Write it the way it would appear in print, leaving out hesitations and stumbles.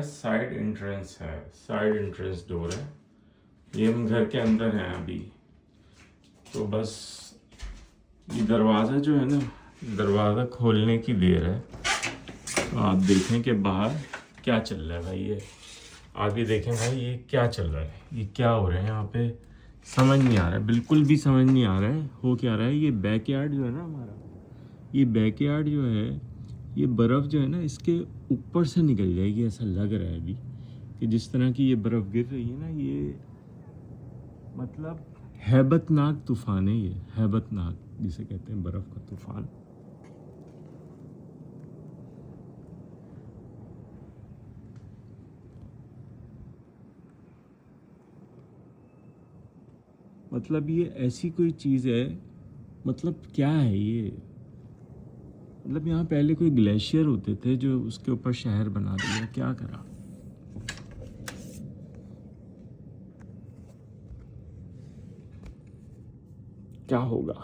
Side entrance है, side entrance door है। ये हम घर के अंदर हैं अभी। तो बस ये दरवाज़ा जो है ना, दरवाज़ा खोलने की देर है। तो आप देखें कि बाहर क्या चल रहा है भाई। ये आगे देखें भाई, ये क्या चल रहा है, ये क्या हो रहा है यहाँ पे, समझ नहीं आ रहा है, बिल्कुल भी समझ नहीं आ रहा है हो क्या रहा है। ये बैकयार्ड जो है ना हमारा, ये बैकयार्ड जो है, ये बर्फ़ जो है ना इसके ऊपर से निकल जाएगी, ऐसा लग रहा है अभी कि जिस तरह की ये बर्फ़ गिर रही है ना, ये मतलब हैबतनाक तूफ़ान है। ये हैबतनाक जिसे कहते हैं, बर्फ़ का तूफ़ान। मतलब ये ऐसी कोई चीज़ है, मतलब क्या है ये, मतलब यहाँ पहले कोई ग्लेशियर होते थे जो उसके ऊपर शहर बना दिया, क्या करा। क्या होगा।